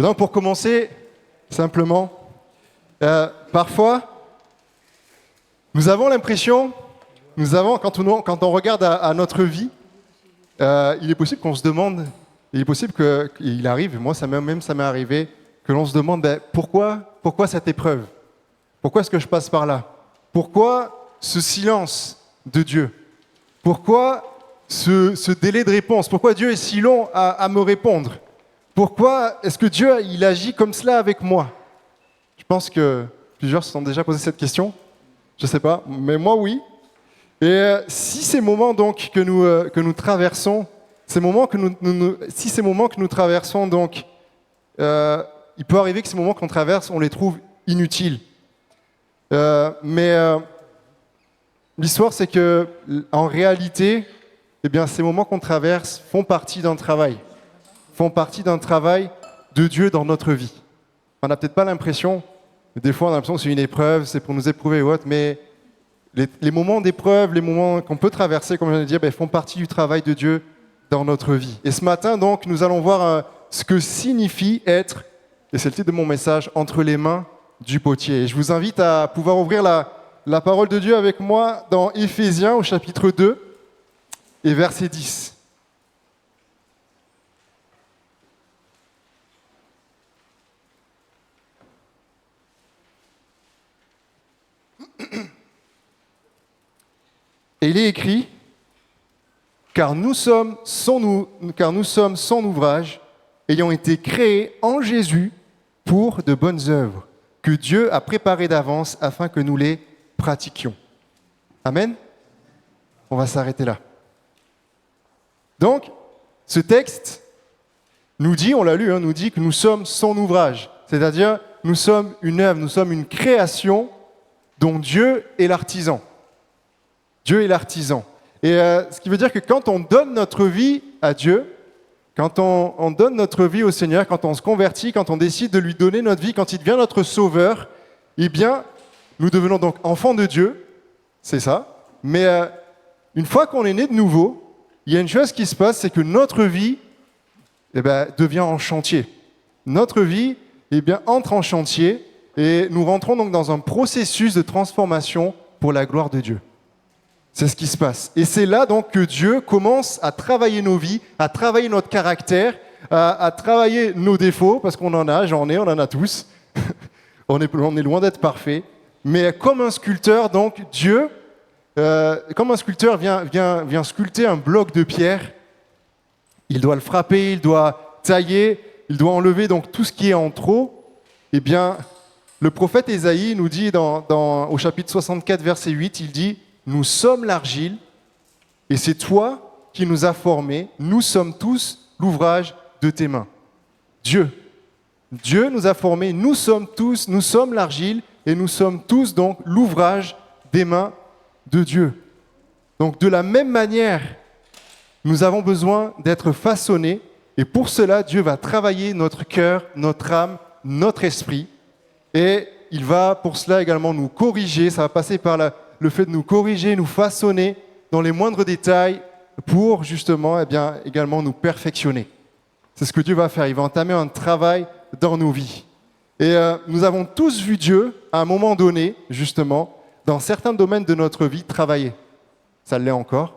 donc pour commencer, simplement, parfois, nous avons l'impression, quand on regarde à notre vie, il est possible qu'on se demande, il est possible qu'il arrive, moi ça m'est arrivé, que l'on se demande pourquoi cette épreuve? Pourquoi est-ce que je passe par là? Pourquoi ce silence de Dieu? Pourquoi ce délai de réponse? Pourquoi Dieu est si long à me répondre? Pourquoi est-ce que Dieu il agit comme cela avec moi? Je pense que plusieurs se sont déjà posé cette question. Je ne sais pas, mais moi oui. Et si ces moments donc que nous traversons, si ces moments que nous traversons donc, il peut arriver que ces moments qu'on traverse, on les trouve inutiles. Mais l'histoire, c'est que en réalité, eh bien, ces moments qu'on traverse font partie d'un travail de Dieu dans notre vie. On n'a peut-être pas l'impression, des fois on a l'impression que c'est une épreuve, c'est pour nous éprouver ou autre, mais les moments d'épreuve, les moments qu'on peut traverser, comme je viens de dire, font partie du travail de Dieu dans notre vie. Et ce matin, donc, nous allons voir ce que signifie être, et c'est le titre de mon message, entre les mains du potier. Et je vous invite à pouvoir ouvrir la parole de Dieu avec moi dans Éphésiens au chapitre 2 et verset 10. Et il est écrit, car nous sommes son ouvrage, ayant été créés en Jésus pour de bonnes œuvres, que Dieu a préparées d'avance afin que nous les pratiquions. Amen. On va s'arrêter là. Donc, ce texte nous dit, on l'a lu, nous dit que nous sommes son ouvrage, c'est-à-dire nous sommes une œuvre, nous sommes une création dont Dieu est l'artisan. Dieu est l'artisan. Et ce qui veut dire que quand on donne notre vie à Dieu, quand on donne notre vie au Seigneur, quand on se convertit, quand on décide de lui donner notre vie, quand il devient notre sauveur, eh bien, nous devenons donc enfants de Dieu, c'est ça. Mais une fois qu'on est né de nouveau, il y a une chose qui se passe, c'est que notre vie devient en chantier. Notre vie entre en chantier et nous rentrons donc dans un processus de transformation pour la gloire de Dieu. C'est ce qui se passe. Et c'est là donc que Dieu commence à travailler nos vies, à travailler notre caractère, à travailler nos défauts, parce qu'on en a, on en a tous. on est loin d'être parfait. Mais comme un sculpteur, donc Dieu, vient sculpter un bloc de pierre, il doit le frapper, il doit tailler, il doit enlever donc tout ce qui est en trop. Eh bien, le prophète Ésaïe nous dit au chapitre 64, verset 8, il dit: nous sommes l'argile, et c'est toi qui nous as formés. Nous sommes tous l'ouvrage de tes mains. Dieu nous a formés, nous sommes l'argile, et nous sommes tous donc l'ouvrage des mains de Dieu. Donc de la même manière, nous avons besoin d'être façonnés, et pour cela, Dieu va travailler notre cœur, notre âme, notre esprit, et il va pour cela également nous corriger. Ça va passer par le fait de nous corriger, nous façonner dans les moindres détails pour justement également nous perfectionner. C'est ce que Dieu va faire. Il va entamer un travail dans nos vies. Et nous avons tous vu Dieu, à un moment donné, justement, dans certains domaines de notre vie, travailler. Ça l'est encore.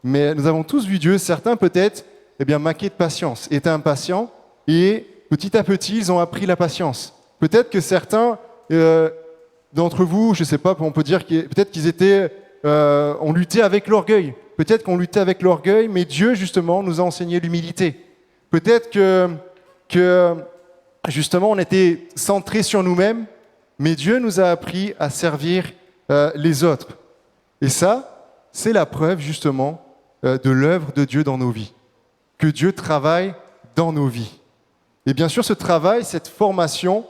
Mais nous avons tous vu Dieu, certains peut-être, manquer de patience, étaient impatients, et petit à petit, ils ont appris la patience. Peut-être que certains d'entre vous, je ne sais pas, on peut dire peut-être qu'ils ont lutté avec l'orgueil. Peut-être qu'on luttait avec l'orgueil, mais Dieu, justement, nous a enseigné l'humilité. Peut-être que justement, on était centré sur nous-mêmes, mais Dieu nous a appris à servir les autres. Et ça, c'est la preuve, justement, de l'œuvre de Dieu dans nos vies. Que Dieu travaille dans nos vies. Et bien sûr, ce travail, cette formation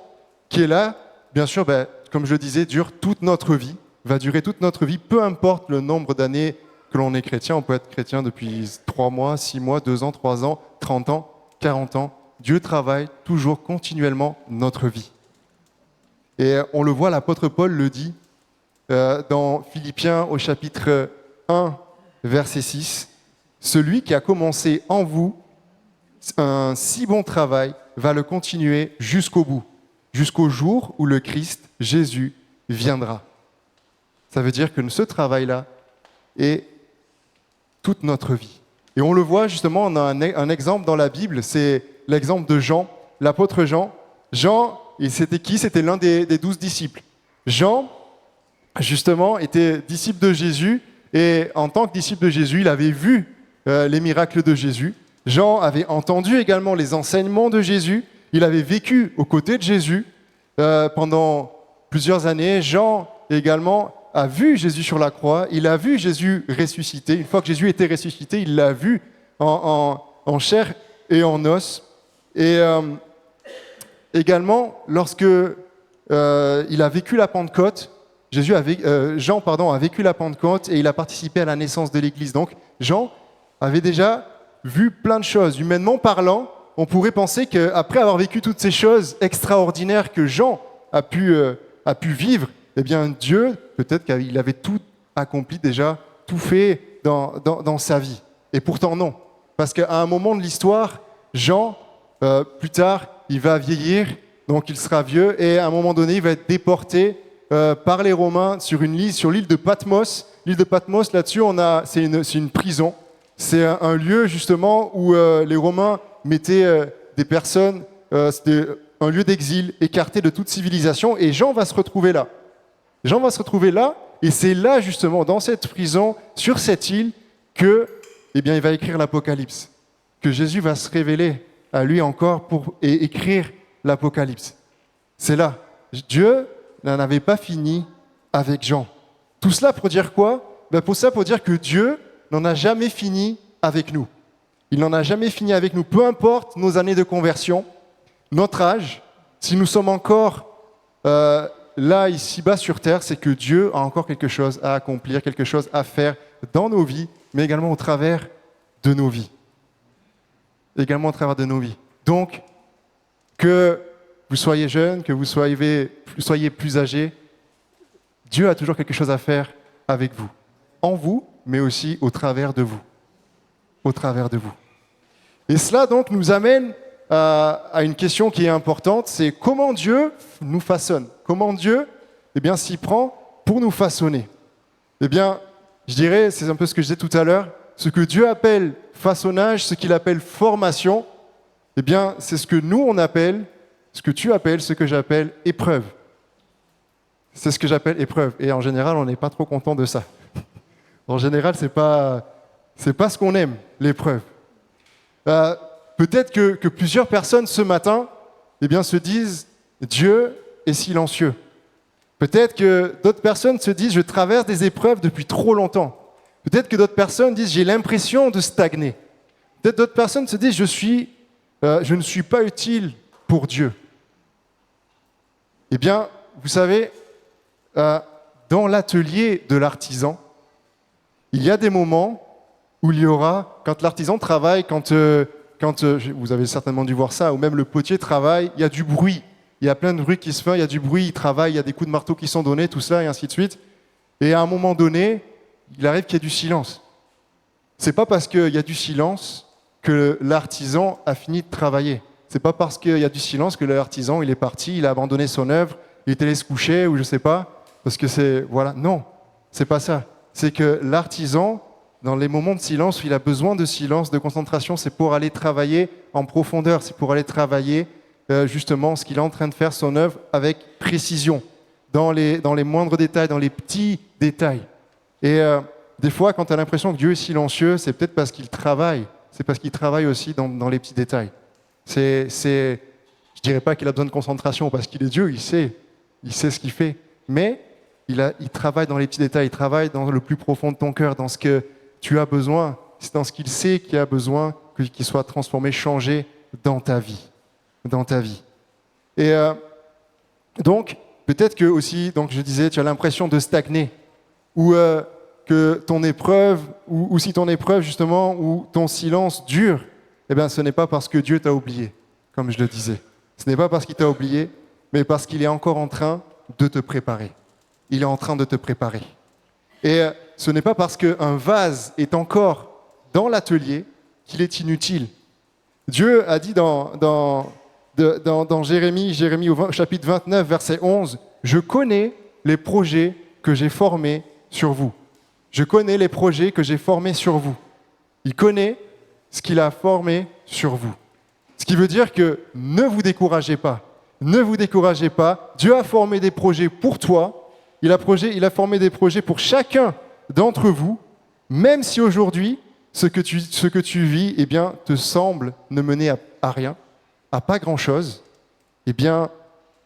qui est là, bien sûr, comme je le disais, dure toute notre vie, va durer toute notre vie, peu importe le nombre d'années que l'on est chrétien. On peut être chrétien depuis 3 mois, 6 mois, 2 ans, 3 ans, 30 ans, 40 ans. Dieu travaille toujours continuellement notre vie. Et on le voit, l'apôtre Paul le dit dans Philippiens au chapitre 1, verset 6. Celui qui a commencé en vous un si bon travail va le continuer jusqu'au bout, jusqu'au jour où le Christ, Jésus, viendra. Ça veut dire que ce travail-là est toute notre vie. Et on le voit justement, on a un exemple dans la Bible, c'est l'exemple de Jean, l'apôtre Jean. Jean, et c'était qui? C'était l'un des 12 disciples. Jean, justement, était disciple de Jésus, et en tant que disciple de Jésus, il avait vu les miracles de Jésus. Jean avait entendu également les enseignements de Jésus, il avait vécu aux côtés de Jésus pendant plusieurs années. Jean également a vu Jésus sur la croix, il a vu Jésus ressuscité. Une fois que Jésus était ressuscité, il l'a vu en chair et en os. Et également, lorsque il a vécu la Pentecôte, Jean a vécu la Pentecôte et il a participé à la naissance de l'Église. Donc, Jean avait déjà vu plein de choses. Humainement parlant, on pourrait penser qu'après avoir vécu toutes ces choses extraordinaires que Jean a pu vivre, eh bien Dieu, peut-être qu'il avait tout accompli déjà, tout fait dans sa vie. Et pourtant non. Parce qu'à un moment de l'histoire, Jean, plus tard, il va vieillir, donc il sera vieux, et à un moment donné, il va être déporté par les Romains sur l'île de Patmos. L'île de Patmos, là-dessus, c'est une prison. C'est un lieu justement où les Romains mettaient des personnes, c'était un lieu d'exil, écarté de toute civilisation, et Jean va se retrouver là. Jean va se retrouver là, et c'est là justement, dans cette prison, sur cette île, il va écrire l'Apocalypse, que Jésus va se révéler à lui encore et écrire l'Apocalypse. C'est là. Dieu n'en avait pas fini avec Jean. Tout cela pour dire quoi? Pour dire que Dieu n'en a jamais fini avec nous. Il n'en a jamais fini avec nous. Peu importe nos années de conversion, notre âge, si nous sommes encore là, ici-bas sur terre, c'est que Dieu a encore quelque chose à accomplir, quelque chose à faire dans nos vies, mais également au travers de nos vies. Également au travers de nos vies. Donc, que vous soyez jeune, que vous soyez plus âgé, Dieu a toujours quelque chose à faire avec vous. En vous, mais aussi au travers de vous. Au travers de vous. Et cela donc nous amène à une question qui est importante, c'est comment Dieu nous façonne. Comment Dieu s'y prend pour nous façonner. Je dirais, c'est un peu ce que je disais tout à l'heure, ce que Dieu appelle façonnage, ce qu'il appelle formation, c'est ce que nous on appelle, ce que tu appelles, ce que j'appelle épreuve. C'est ce que j'appelle épreuve. Et en général, on n'est pas trop content de ça. En général, c'est pas ce qu'on aime, l'épreuve. Peut-être que plusieurs personnes ce matin se disent « Dieu est silencieux ». Peut-être que d'autres personnes se disent « Je traverse des épreuves depuis trop longtemps ». Peut-être que d'autres personnes disent « J'ai l'impression de stagner ». Peut-être d'autres personnes se disent « Je ne suis pas utile pour Dieu ». Vous savez, dans l'atelier de l'artisan, il y a des moments où il y aura, quand l'artisan travaille, quand vous avez certainement dû voir ça, ou même le potier travaille, il y a du bruit. Il y a plein de bruit qui se fait, il y a du bruit, il travaille, il y a des coups de marteau qui sont donnés, tout cela, et ainsi de suite. Et à un moment donné, il arrive qu'il y ait du silence. C'est pas parce qu'il y a du silence que l'artisan a fini de travailler. C'est pas parce qu'il y a du silence que l'artisan, il est parti, il a abandonné son œuvre, il est allé se coucher, ou je sais pas, parce que non, c'est pas ça. C'est que l'artisan, dans les moments de silence où il a besoin de silence, de concentration, c'est pour aller travailler en profondeur, c'est pour aller travailler justement ce qu'il est en train de faire, son œuvre, avec précision, dans les moindres détails, dans les petits détails. Et des fois, quand tu as l'impression que Dieu est silencieux, c'est peut-être parce qu'il travaille, c'est parce qu'il travaille aussi dans les petits détails. Je ne dirais pas qu'il a besoin de concentration, parce qu'il est Dieu, il sait ce qu'il fait, mais il travaille dans les petits détails, il travaille dans le plus profond de ton cœur, dans ce que tu as besoin, c'est dans ce qu'il sait qu'il a besoin, qu'il soit transformé, changé dans ta vie. Et donc, peut-être que aussi, donc je disais, tu as l'impression de stagner, ou que ton épreuve, ou si ton épreuve justement, ou ton silence dure, ce n'est pas parce que Dieu t'a oublié, comme je le disais. Ce n'est pas parce qu'il t'a oublié, mais parce qu'il est encore en train de te préparer. Il est en train de te préparer. Et ce n'est pas parce qu'un vase est encore dans l'atelier qu'il est inutile. Dieu a dit dans Jérémie au chapitre 29, verset 11, « Je connais les projets que j'ai formés sur vous. Je connais les projets que j'ai formés sur vous. » Il connaît ce qu'il a formé sur vous. Ce qui veut dire que ne vous découragez pas. Ne vous découragez pas. Dieu a formé des projets pour toi. Il a formé des projets pour chacun d'entre vous, même si aujourd'hui, ce que tu vis te semble ne mener à rien, à pas grand-chose. Eh bien,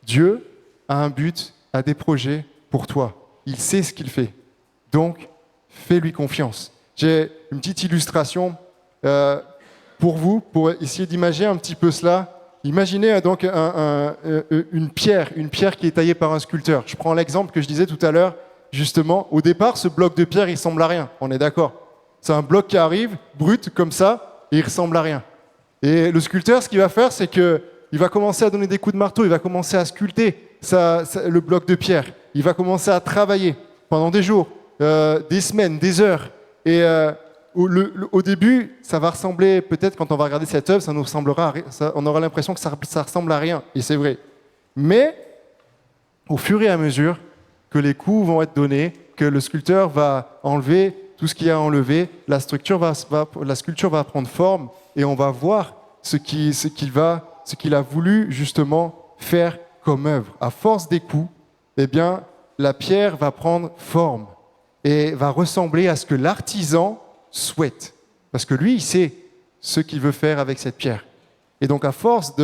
Dieu a un but, a des projets pour toi. Il sait ce qu'il fait. Donc, fais-lui confiance. J'ai une petite illustration pour vous, pour essayer d'imaginer un petit peu cela. Imaginez donc une pierre qui est taillée par un sculpteur. Je prends l'exemple que je disais tout à l'heure, justement. Au départ, ce bloc de pierre, il ressemble à rien, on est d'accord. C'est un bloc qui arrive, brut, comme ça, et il ressemble à rien. Et le sculpteur, ce qu'il va faire, c'est qu'il va commencer à donner des coups de marteau, il va commencer à sculpter le bloc de pierre. Il va commencer à travailler pendant des jours, des semaines, des heures. Et au début, ça va ressembler, peut-être quand on va regarder cette œuvre, on aura l'impression que ça ressemble à rien, et c'est vrai. Mais au fur et à mesure que les coups vont être donnés, que le sculpteur va enlever tout ce qu'il y a à enlever, la sculpture va prendre forme, et on va voir ce qu'il a voulu justement faire comme œuvre. À force des coups, eh bien, la pierre va prendre forme et va ressembler à ce que l'artisan souhaite. Parce que lui, il sait ce qu'il veut faire avec cette pierre. Et donc, à force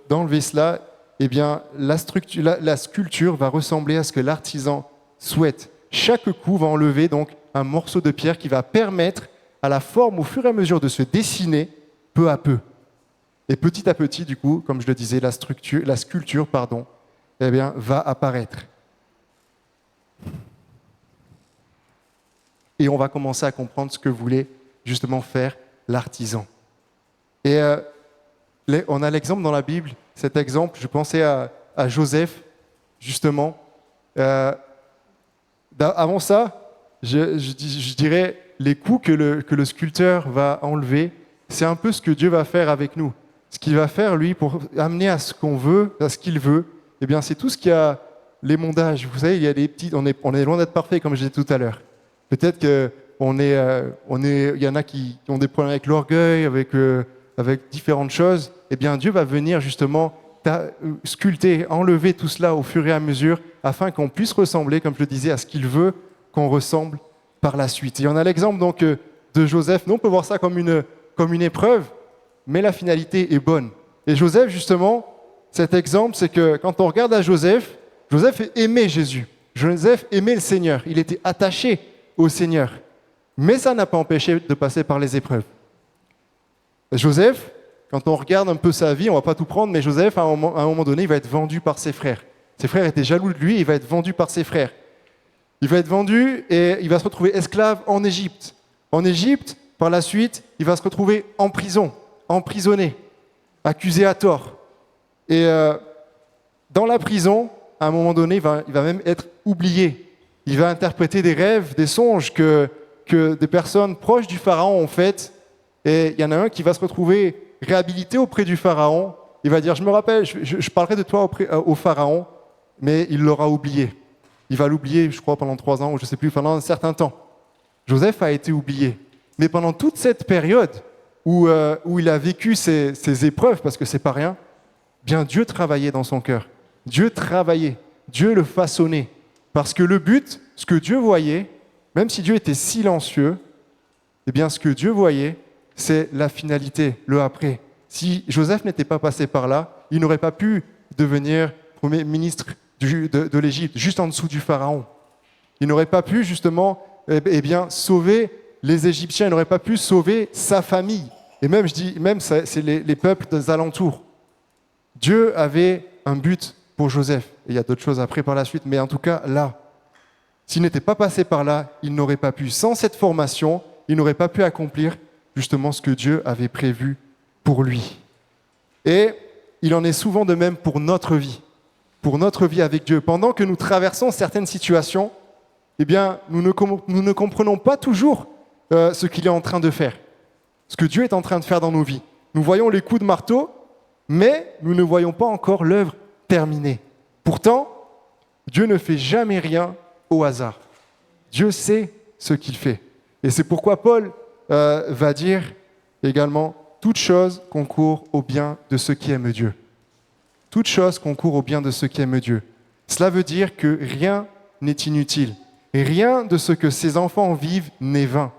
d'enlever cela, eh bien, la sculpture va ressembler à ce que l'artisan souhaite. Chaque coup va enlever donc un morceau de pierre qui va permettre à la forme, au fur et à mesure, de se dessiner peu à peu. Et petit à petit, du coup, comme je le disais, la sculpture, eh bien, va apparaître. Et on va commencer à comprendre ce que voulait justement faire l'artisan. Et on a l'exemple dans la Bible, cet exemple, je pensais à Joseph, justement. Avant ça, je dirais, les coups que le sculpteur va enlever, c'est un peu ce que Dieu va faire avec nous. Ce qu'il va faire, lui, pour amener à ce qu'on veut, à ce qu'il veut, eh bien, c'est tout ce qu'il y a, l'émondage. Vous savez, il y a des petits, on est loin d'être parfait, comme je disais tout à l'heure. Peut-être il y en a qui ont des problèmes avec l'orgueil, avec différentes choses. Eh bien, Dieu va venir justement sculpter, enlever tout cela au fur et à mesure, afin qu'on puisse ressembler, comme je le disais, à ce qu'il veut qu'on ressemble par la suite. Et on a l'exemple donc de Joseph. Nous, on peut voir ça comme une épreuve, mais la finalité est bonne. Et Joseph, justement, cet exemple, c'est que quand on regarde à Joseph aimait Jésus. Joseph aimait le Seigneur. Il était attaché au Seigneur. Mais ça n'a pas empêché de passer par les épreuves. Joseph, quand on regarde un peu sa vie, on ne va pas tout prendre, mais Joseph, à un moment donné, il va être vendu par ses frères. Ses frères étaient jaloux de lui, il va être vendu par ses frères. Il va être vendu et il va se retrouver esclave en Égypte. En Égypte, par la suite, il va se retrouver en prison, emprisonné, accusé à tort. Et dans la prison, à un moment donné, il va même être oublié. Il va interpréter des rêves, des songes que des personnes proches du Pharaon ont fait. Et il y en a un qui va se retrouver réhabilité auprès du Pharaon. Il va dire, je me rappelle, je parlerai de toi au Pharaon, mais il l'aura oublié. Il va l'oublier, je crois, pendant 3 ans, ou je ne sais plus, pendant un certain temps. Joseph a été oublié. Mais pendant toute cette période où il a vécu ces épreuves, parce que c'est pas rien, bien Dieu travaillait dans son cœur. Dieu travaillait, Dieu le façonnait. Parce que le but, ce que Dieu voyait, même si Dieu était silencieux, eh bien ce que Dieu voyait, c'est la finalité, le après. Si Joseph n'était pas passé par là, il n'aurait pas pu devenir premier ministre de l'Égypte, juste en dessous du Pharaon. Il n'aurait pas pu justement sauver les Égyptiens, il n'aurait pas pu sauver sa famille. Et même, c'est les peuples des alentours. Dieu avait un but pour Joseph. Et il y a d'autres choses après par la suite, mais en tout cas, là, s'il n'était pas passé par là, il n'aurait pas pu. Sans cette formation, il n'aurait pas pu accomplir justement ce que Dieu avait prévu pour lui. Et il en est souvent de même pour notre vie avec Dieu. Pendant que nous traversons certaines situations, eh bien, nous ne comprenons pas toujours ce qu'il est en train de faire, ce que Dieu est en train de faire dans nos vies. Nous voyons les coups de marteau, mais nous ne voyons pas encore l'œuvre terminée. Pourtant, Dieu ne fait jamais rien au hasard. Dieu sait ce qu'il fait. Et c'est pourquoi Paul va dire également « Toute chose concourt au bien de ceux qui aiment Dieu ». Toute chose concourt au bien de ceux qui aiment Dieu. Cela veut dire que rien n'est inutile. Et rien de ce que ces enfants vivent n'est vain.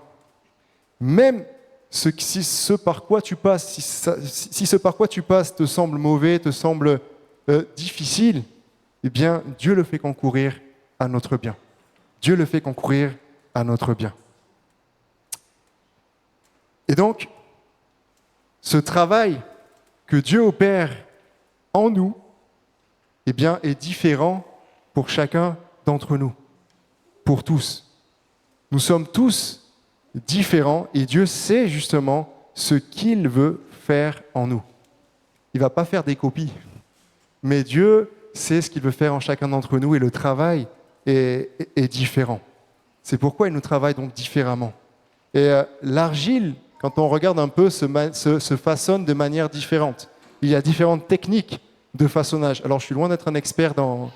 Même si ce par quoi tu passes, si ce par quoi tu passes te semble mauvais, te semble difficile, eh bien, Dieu le fait concourir à notre bien. Dieu le fait concourir à notre bien. Et donc, ce travail que Dieu opère en nous, eh bien, est différent pour chacun d'entre nous, pour tous. Nous sommes tous différents et Dieu sait justement ce qu'il veut faire en nous. Il ne va pas faire des copies, mais Dieu sait ce qu'il veut faire en chacun d'entre nous et le travail est différent. C'est pourquoi il nous travaille donc différemment. Et l'argile, quand on regarde un peu, se façonne de manière différente. Il y a différentes techniques de façonnage. Alors, je suis loin d'être un expert dans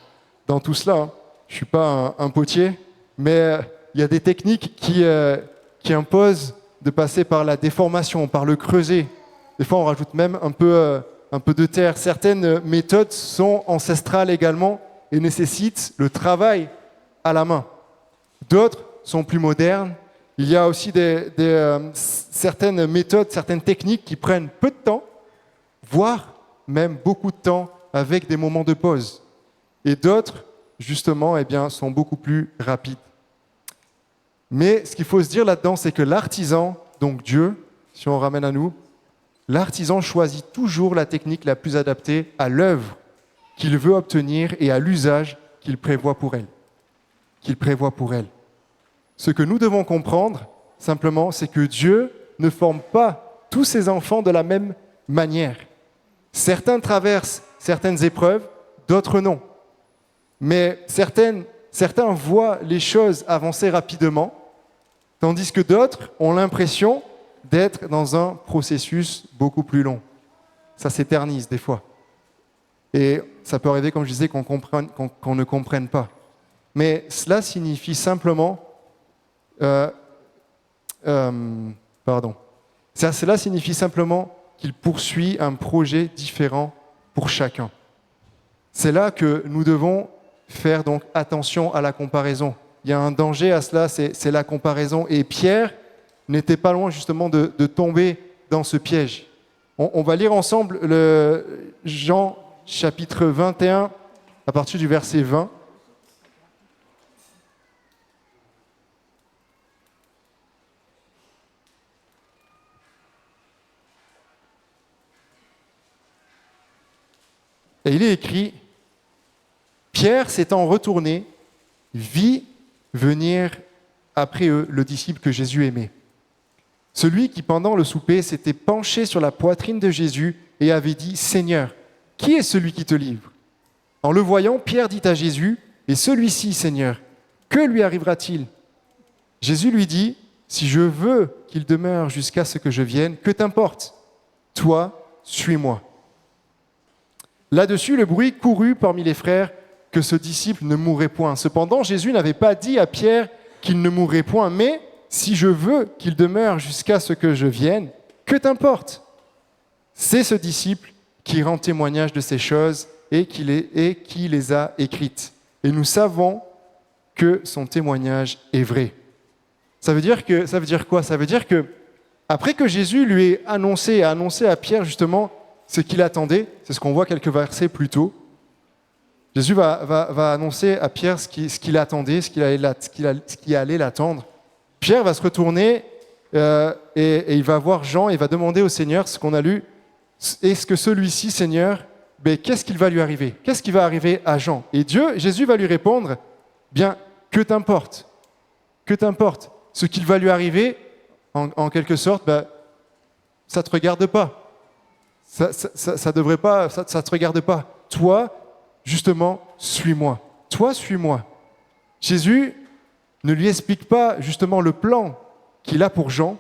tout cela. Hein. Je ne suis pas un potier, mais il y a des techniques qui imposent de passer par la déformation, par le creuset. Des fois, on rajoute même un peu de terre. Certaines méthodes sont ancestrales également et nécessitent le travail à la main. D'autres sont plus modernes. Il y a aussi certaines méthodes, certaines techniques qui prennent peu de temps, voire même beaucoup de temps avec des moments de pause. Et d'autres, justement, eh bien, sont beaucoup plus rapides. Mais ce qu'il faut se dire là-dedans, c'est que l'artisan, donc Dieu, si on ramène à nous, l'artisan choisit toujours la technique la plus adaptée à l'œuvre qu'il veut obtenir et à l'usage qu'il prévoit pour elle. Ce que nous devons comprendre, simplement, c'est que Dieu ne forme pas tous ses enfants de la même manière. Certains traversent certaines épreuves, d'autres non. Mais certains voient les choses avancer rapidement, tandis que d'autres ont l'impression d'être dans un processus beaucoup plus long. Ça s'éternise des fois. Et ça peut arriver, comme je disais, qu'on ne comprenne pas. Mais cela signifie simplement... Cela signifie simplement qu'il poursuit un projet différent pour chacun. C'est là que nous devons faire donc attention à la comparaison. Il y a un danger à cela, c'est la comparaison. Et Pierre n'était pas loin justement de tomber dans ce piège. On va lire ensemble Jean chapitre 21 à partir du verset 20. Et il est écrit, Pierre s'étant retourné, vit venir après eux le disciple que Jésus aimait. Celui qui, pendant le souper, s'était penché sur la poitrine de Jésus et avait dit, Seigneur, qui est celui qui te livre ? En le voyant, Pierre dit à Jésus, et celui-ci, Seigneur, que lui arrivera-t-il ? Jésus lui dit, si je veux qu'il demeure jusqu'à ce que je vienne, que t'importe ? Toi, suis-moi. Là-dessus, le bruit courut parmi les frères que ce disciple ne mourrait point. Cependant, Jésus n'avait pas dit à Pierre qu'il ne mourrait point, mais si je veux qu'il demeure jusqu'à ce que je vienne, que t'importe ? C'est ce disciple qui rend témoignage de ces choses et qui les a écrites. Et nous savons que son témoignage est vrai. Ça veut dire quoi ? Ça veut dire que après que Jésus lui ait annoncé à Pierre justement ce qu'il attendait, c'est ce qu'on voit quelques versets plus tôt. Jésus va annoncer à Pierre ce qu'il attendait, ce qui allait l'attendre. Pierre va se retourner et il va voir Jean et va demander au Seigneur ce qu'on a lu. Est-ce que celui-ci, Seigneur, qu'est-ce qu'il va lui arriver ? Qu'est-ce qui va arriver à Jean ? Et Jésus va lui répondre, bien, que t'importe ? Que t'importe ? Ce qu'il va lui arriver, en quelque sorte, ça ne te regarde pas. Ça devrait pas, ça te regarde pas. Toi, justement, suis-moi. Toi, suis-moi. Jésus ne lui explique pas justement le plan qu'il a pour Jean,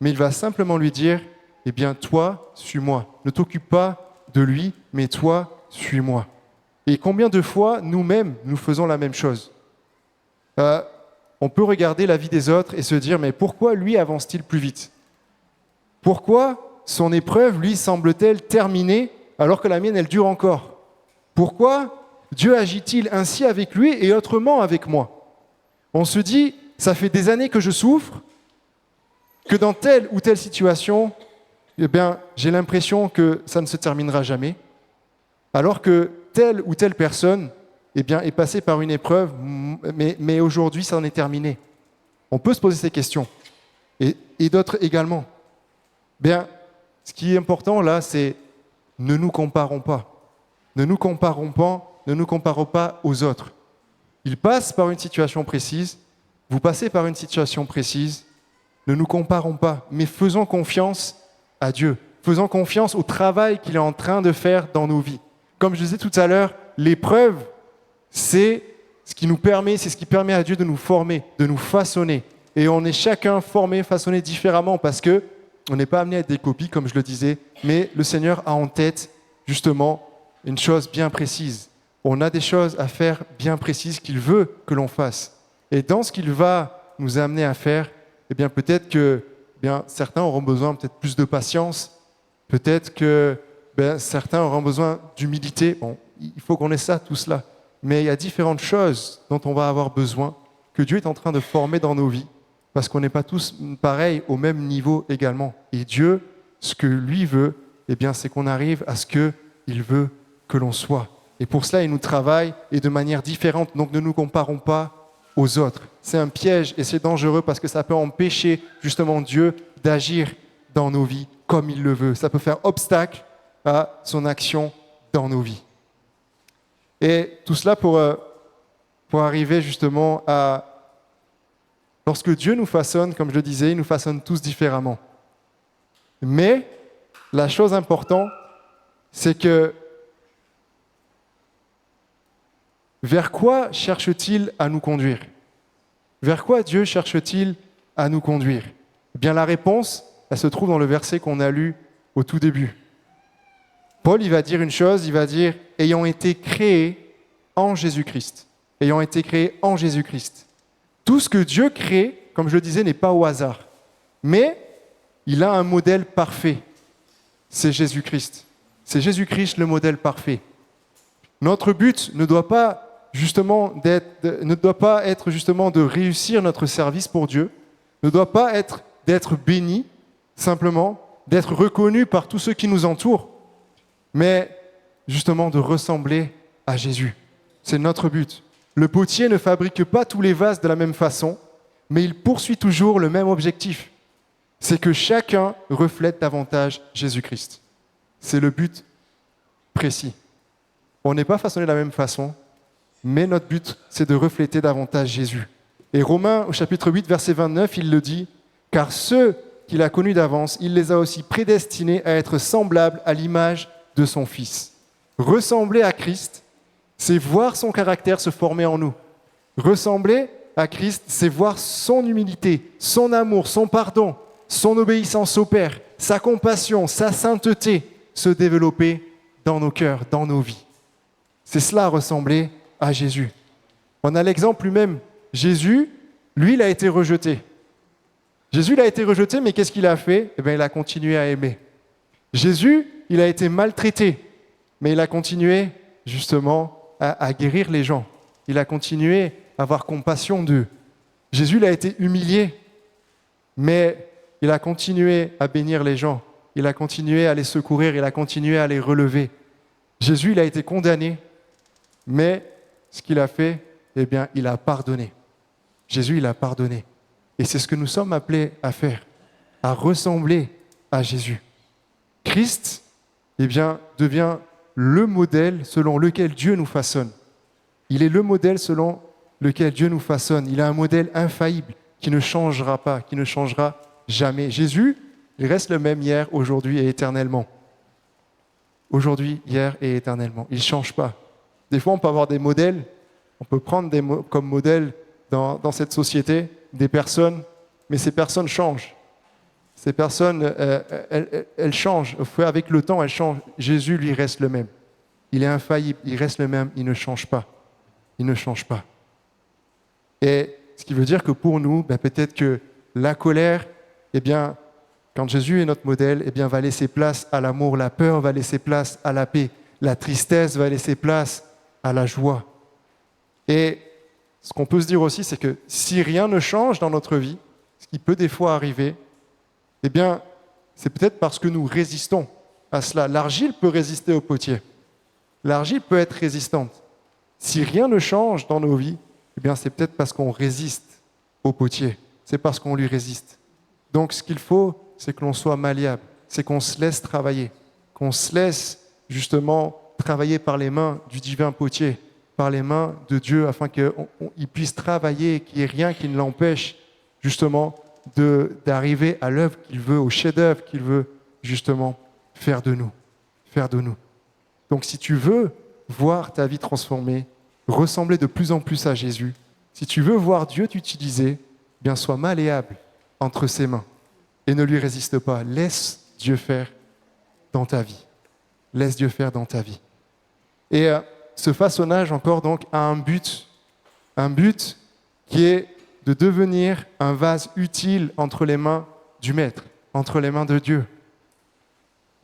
mais il va simplement lui dire, eh bien toi, suis-moi. Ne t'occupe pas de lui, mais toi, suis-moi. Et combien de fois, nous-mêmes, nous faisons la même chose? On peut regarder la vie des autres et se dire, mais pourquoi lui avance-t-il plus vite? Pourquoi son épreuve, lui, semble-t-elle terminée alors que la mienne, elle dure encore? Pourquoi Dieu agit-il ainsi avec lui et autrement avec moi? On se dit, ça fait des années que je souffre, que dans telle ou telle situation, eh bien, j'ai l'impression que ça ne se terminera jamais, alors que telle ou telle personne, eh bien, est passée par une épreuve, mais aujourd'hui, ça en est terminé. On peut se poser ces questions, et d'autres également. Bien, ce qui est important là, c'est ne nous comparons pas. Ne nous comparons pas, ne nous comparons pas aux autres. Ils passent par une situation précise, vous passez par une situation précise, ne nous comparons pas, mais faisons confiance à Dieu. Faisons confiance au travail qu'il est en train de faire dans nos vies. Comme je disais tout à l'heure, l'épreuve, c'est ce qui permet à Dieu de nous former, de nous façonner. Et on est chacun formé, façonné différemment parce que on n'est pas amené à être des copies, comme je le disais, mais le Seigneur a en tête justement une chose bien précise. On a des choses à faire bien précises qu'il veut que l'on fasse. Et dans ce qu'il va nous amener à faire, eh bien peut-être que certains auront besoin peut-être plus de patience, peut-être que certains auront besoin d'humilité. Bon, il faut qu'on ait ça, tout cela. Mais il y a différentes choses dont on va avoir besoin, que Dieu est en train de former dans nos vies, parce qu'on n'est pas tous pareils au même niveau également. Et Dieu, ce que lui veut, eh bien, c'est qu'on arrive à ce qu'il veut que l'on soit. Et pour cela, il nous travaille et de manière différente. Donc ne nous comparons pas aux autres. C'est un piège et c'est dangereux parce que ça peut empêcher justement Dieu d'agir dans nos vies comme il le veut. Ça peut faire obstacle à son action dans nos vies. Et tout cela pour arriver justement à... Lorsque Dieu nous façonne, comme je le disais, il nous façonne tous différemment. Mais la chose importante, c'est que vers quoi cherche-t-il à nous conduire? Vers quoi Dieu cherche-t-il à nous conduire? Eh bien, la réponse, elle se trouve dans le verset qu'on a lu au tout début. Paul, il va dire une chose, il va dire « ayant été créés en Jésus-Christ ». Ayant été créés en Jésus-Christ. Tout ce que Dieu crée, comme je le disais, n'est pas au hasard. Mais il a un modèle parfait. C'est Jésus-Christ. C'est Jésus-Christ le modèle parfait. Notre but ne doit pas être justement de réussir notre service pour Dieu, ne doit pas être d'être béni, simplement, d'être reconnu par tous ceux qui nous entourent, mais justement de ressembler à Jésus. C'est notre but. Le potier ne fabrique pas tous les vases de la même façon, mais il poursuit toujours le même objectif. C'est que chacun reflète davantage Jésus-Christ. C'est le but précis. On n'est pas façonné de la même façon, mais notre but, c'est de refléter davantage Jésus. Et Romains, au chapitre 8, verset 29, il le dit, « Car ceux qu'il a connus d'avance, il les a aussi prédestinés à être semblables à l'image de son Fils. » Ressembler à Christ, c'est voir son caractère se former en nous. Ressembler à Christ, c'est voir son humilité, son amour, son pardon, son obéissance au Père, sa compassion, sa sainteté se développer dans nos cœurs, dans nos vies. C'est cela, ressembler à Jésus. On a l'exemple lui-même. Jésus, lui, il a été rejeté. Jésus, il a été rejeté, mais qu'est-ce qu'il a fait? Eh bien, il a continué à aimer. Jésus, il a été maltraité, mais il a continué, justement, à guérir les gens. Il a continué à avoir compassion d'eux. Jésus, il a été humilié, mais il a continué à bénir les gens. Il a continué à les secourir, il a continué à les relever. Jésus, il a été condamné, mais ce qu'il a fait, eh bien, il a pardonné. Jésus, il a pardonné. Et c'est ce que nous sommes appelés à faire, à ressembler à Jésus. Christ, eh bien, devient le modèle selon lequel Dieu nous façonne. Il est le modèle selon lequel Dieu nous façonne. Il a un modèle infaillible qui ne changera pas, qui ne changera jamais. Jésus, il reste le même hier, aujourd'hui et éternellement. Aujourd'hui, hier et éternellement. Il ne change pas. Des fois, on peut avoir des modèles, on peut prendre comme modèle dans cette société des personnes, mais ces personnes changent. Ces personnes, elles changent. Avec le temps, elles changent. Jésus, lui, reste le même. Il est infaillible, il reste le même, il ne change pas. Il ne change pas. Et ce qui veut dire que pour nous, peut-être que la colère, quand Jésus est notre modèle, va laisser place à l'amour, la peur va laisser place à la paix, la tristesse va laisser place à la joie. Et ce qu'on peut se dire aussi, c'est que si rien ne change dans notre vie, ce qui peut des fois arriver, c'est peut-être parce que nous résistons à cela. L'argile peut résister au potier. L'argile peut être résistante. Si rien ne change dans nos vies, c'est peut-être parce qu'on résiste au potier. C'est parce qu'on lui résiste. Donc, ce qu'il faut, c'est que l'on soit malléable. C'est qu'on se laisse travailler. Qu'on se laisse, justement, travailler par les mains du divin potier, par les mains de Dieu, afin qu'il puisse travailler, qu'il n'y ait rien qui ne l'empêche, justement, d'arriver à l'œuvre qu'il veut, au chef-d'œuvre qu'il veut, justement, faire de nous. Donc, si tu veux voir ta vie transformée, ressembler de plus en plus à Jésus, si tu veux voir Dieu t'utiliser, sois malléable entre ses mains et ne lui résiste pas. Laisse Dieu faire dans ta vie. Laisse Dieu faire dans ta vie. Et ce façonnage encore donc a un but qui est de devenir un vase utile entre les mains du Maître, entre les mains de Dieu.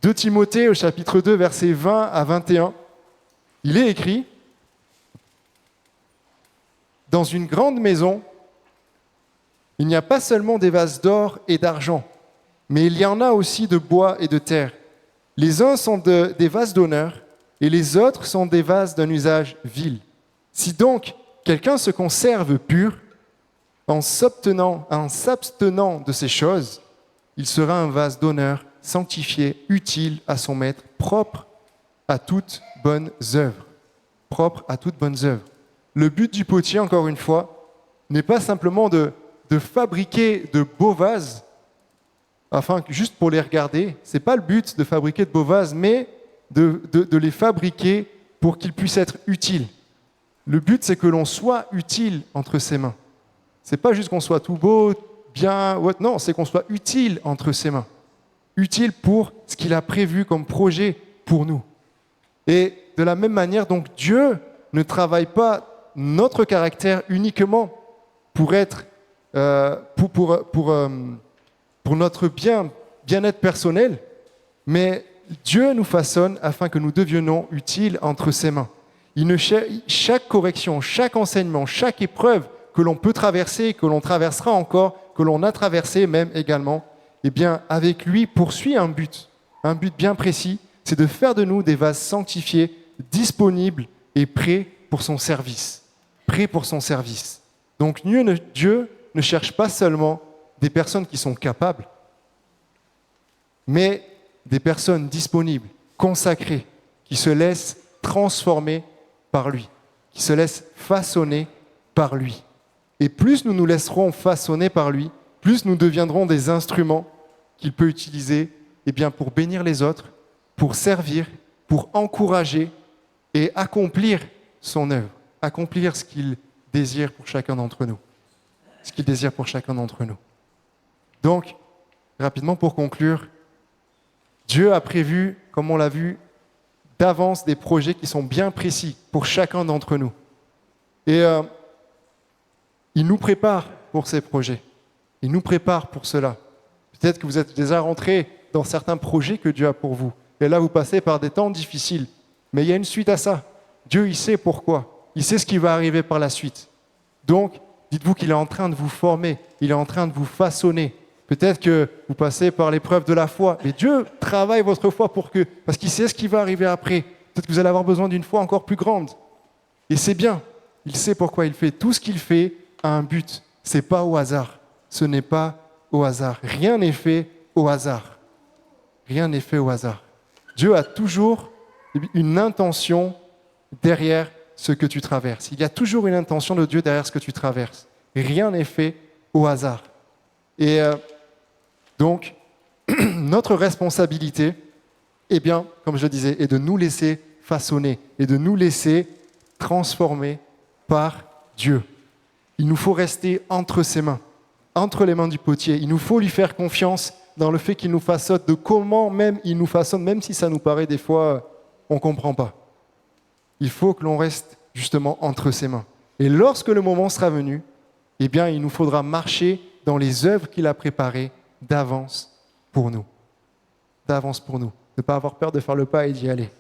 2 Timothée au chapitre 2, versets 20 à 21, il est écrit « Dans une grande maison, il n'y a pas seulement des vases d'or et d'argent, mais il y en a aussi de bois et de terre. Les uns sont des vases d'honneur et les autres sont des vases d'un usage vil. Si donc quelqu'un se conserve pur, en s'abstenant de ces choses, il sera un vase d'honneur, sanctifié, utile à son maître, propre à toutes bonnes œuvres. Propre à toutes bonnes œuvres. Le but du potier, encore une fois, n'est pas simplement de fabriquer de beaux vases, juste pour les regarder. Ce n'est pas le but de fabriquer de beaux vases, mais de les fabriquer pour qu'ils puissent être utiles. Le but, c'est que l'on soit utile entre ses mains. Ce n'est pas juste qu'on soit tout beau, bien, non, c'est qu'on soit utile entre ses mains. Utile pour ce qu'il a prévu comme projet pour nous. Et de la même manière, donc, Dieu ne travaille pas notre caractère uniquement pour être, pour notre bien-être personnel, mais Dieu nous façonne afin que nous devenions utiles entre ses mains. Chaque correction, chaque enseignement, chaque épreuve que l'on peut traverser, que l'on traversera encore, que l'on a traversé même également, avec lui poursuit un but bien précis, c'est de faire de nous des vases sanctifiés, disponibles et prêts pour son service. Prêts pour son service. Donc Dieu ne cherche pas seulement des personnes qui sont capables, mais des personnes disponibles, consacrées, qui se laissent transformer par lui, qui se laissent façonner par lui. Et plus nous nous laisserons façonner par lui, plus nous deviendrons des instruments qu'il peut utiliser pour bénir les autres, pour servir, pour encourager et accomplir son œuvre, accomplir ce qu'il désire pour chacun d'entre nous. Ce qu'il désire pour chacun d'entre nous. Donc, rapidement pour conclure, Dieu a prévu, comme on l'a vu, d'avance des projets qui sont bien précis pour chacun d'entre nous. Et il nous prépare pour ces projets. Il nous prépare pour cela. Peut-être que vous êtes déjà rentrés dans certains projets que Dieu a pour vous. Et là, vous passez par des temps difficiles. Mais il y a une suite à ça. Dieu, il sait pourquoi. Il sait ce qui va arriver par la suite. Donc, dites-vous qu'il est en train de vous former. Il est en train de vous façonner. Peut-être que vous passez par l'épreuve de la foi. Mais Dieu travaille votre foi parce qu'il sait ce qui va arriver après. Peut-être que vous allez avoir besoin d'une foi encore plus grande. Et c'est bien. Il sait pourquoi il fait. Tout ce qu'il fait a un but. Ce n'est pas au hasard. Ce n'est pas au hasard. Rien n'est fait au hasard. Rien n'est fait au hasard. Dieu a toujours une intention derrière ce que tu traverses. Il y a toujours une intention de Dieu derrière ce que tu traverses. Rien n'est fait au hasard. Et donc, notre responsabilité, comme je le disais, est de nous laisser façonner et de nous laisser transformer par Dieu. Il nous faut rester entre ses mains, entre les mains du potier. Il nous faut lui faire confiance dans le fait qu'il nous façonne, de comment même il nous façonne, même si ça nous paraît des fois, on ne comprend pas. Il faut que l'on reste justement entre ses mains. Et lorsque le moment sera venu, eh bien, il nous faudra marcher dans les œuvres qu'il a préparées d'avance pour nous. D'avance pour nous. Ne pas avoir peur de faire le pas et d'y aller.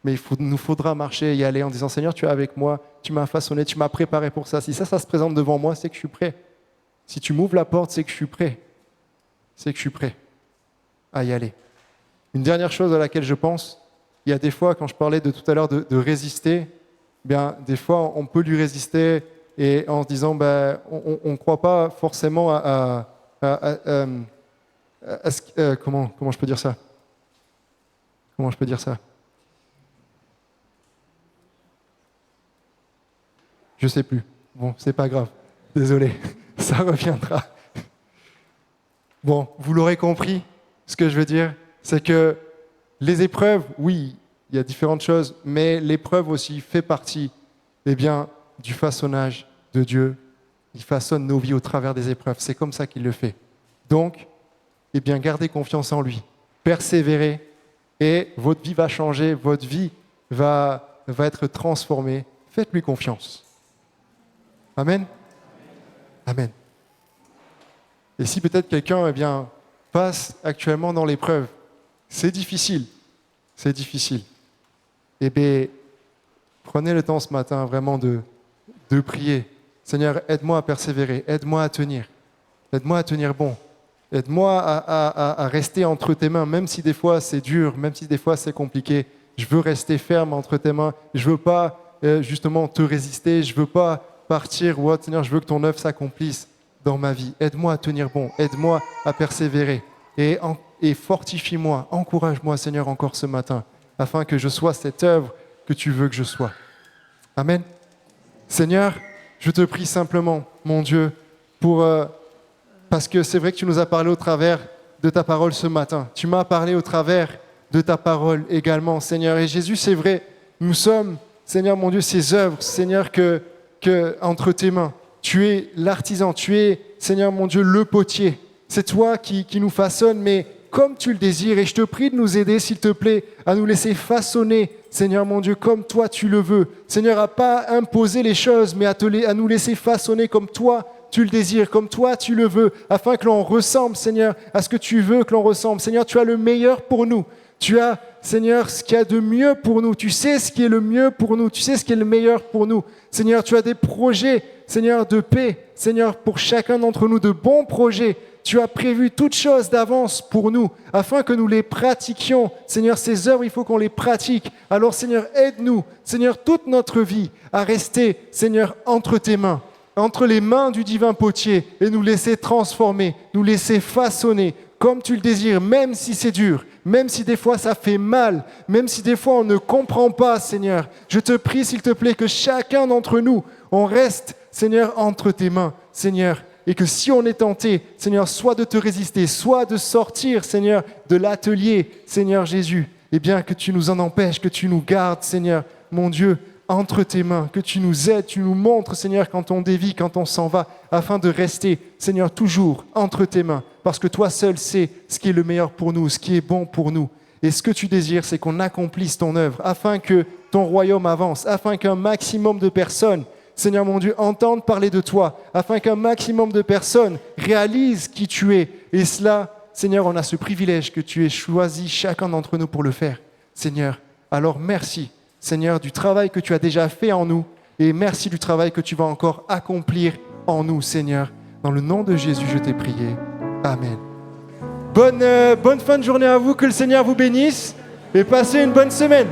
Mais nous faudra marcher et y aller en disant « Seigneur, tu es avec moi, tu m'as façonné, tu m'as préparé pour ça. Si ça se présente devant moi, c'est que je suis prêt. Si tu m'ouvres la porte, c'est que je suis prêt. C'est que je suis prêt à y aller. » Une dernière chose à laquelle je pense, il y a des fois, quand je parlais de tout à l'heure de résister, bien, des fois, on peut lui résister et en se disant on ne croit pas forcément comment je peux dire ça? Comment je peux dire ça? Je sais plus. Bon, c'est pas grave. Désolé, ça reviendra. Bon, vous l'aurez compris, ce que je veux dire, c'est que les épreuves, oui, il y a différentes choses, mais l'épreuve aussi fait partie, du façonnage de Dieu. Il façonne nos vies au travers des épreuves. C'est comme ça qu'il le fait. Donc, gardez confiance en lui. Persévérez et votre vie va changer, votre vie va être transformée. Faites-lui confiance. Amen. Amen. Et si peut-être quelqu'un passe actuellement dans l'épreuve, c'est difficile. Prenez le temps ce matin vraiment de prier. Seigneur, aide-moi à persévérer, aide-moi à tenir bon. Aide-moi à rester entre tes mains, même si des fois c'est dur, même si des fois c'est compliqué. Je veux rester ferme entre tes mains. Je veux pas justement te résister. Je veux pas partir. Seigneur, je veux que ton œuvre s'accomplisse dans ma vie. Aide-moi à tenir bon. Aide-moi à persévérer. Et fortifie-moi, encourage-moi, Seigneur, encore ce matin, afin que je sois cette œuvre que tu veux que je sois. Amen. Seigneur, je te prie simplement, mon Dieu, parce que c'est vrai que tu nous as parlé au travers de ta parole ce matin. Tu m'as parlé au travers de ta parole également, Seigneur. Et Jésus, c'est vrai, nous sommes, Seigneur, mon Dieu, ces œuvres, Seigneur, que entre tes mains. Tu es l'artisan, tu es, Seigneur, mon Dieu, le potier. C'est toi qui nous façonne, mais comme tu le désires. Et je te prie de nous aider, s'il te plaît, à nous laisser façonner, Seigneur mon Dieu, comme toi tu le veux. Seigneur, à pas imposer les choses, mais à nous laisser façonner comme toi tu le désires, comme toi tu le veux, afin que l'on ressemble, Seigneur, à ce que tu veux que l'on ressemble. Seigneur, tu as le meilleur pour nous. Tu as, Seigneur, ce qu'il y a de mieux pour nous. Tu sais ce qui est le mieux pour nous. Tu sais ce qui est le meilleur pour nous. Seigneur, tu as des projets, Seigneur, de paix. Seigneur, pour chacun d'entre nous, de bons projets. Tu as prévu toutes choses d'avance pour nous, afin que nous les pratiquions. Seigneur, ces œuvres, il faut qu'on les pratique. Alors, Seigneur, aide-nous, Seigneur, toute notre vie à rester, Seigneur, entre tes mains, entre les mains du divin potier, et nous laisser transformer, nous laisser façonner, comme tu le désires, même si c'est dur, même si des fois ça fait mal, même si des fois on ne comprend pas, Seigneur. Je te prie, s'il te plaît, que chacun d'entre nous, on reste, Seigneur, entre tes mains, Seigneur. Et que si on est tenté, Seigneur, soit de te résister, soit de sortir, Seigneur, de l'atelier, Seigneur Jésus, eh bien que tu nous en empêches, que tu nous gardes, Seigneur, mon Dieu, entre tes mains, que tu nous aides, tu nous montres, Seigneur, quand on dévie, quand on s'en va, afin de rester, Seigneur, toujours entre tes mains, parce que toi seul sais ce qui est le meilleur pour nous, ce qui est bon pour nous. Et ce que tu désires, c'est qu'on accomplisse ton œuvre, afin que ton royaume avance, afin qu'un maximum de personnes, Seigneur mon Dieu, entendent parler de toi, afin qu'un maximum de personnes réalisent qui tu es. Et cela, Seigneur, on a ce privilège que tu aies choisi chacun d'entre nous pour le faire. Seigneur, alors merci, Seigneur, du travail que tu as déjà fait en nous, et merci du travail que tu vas encore accomplir en nous, Seigneur. Dans le nom de Jésus, je t'ai prié. Amen. Bonne fin de journée à vous, que le Seigneur vous bénisse, et passez une bonne semaine.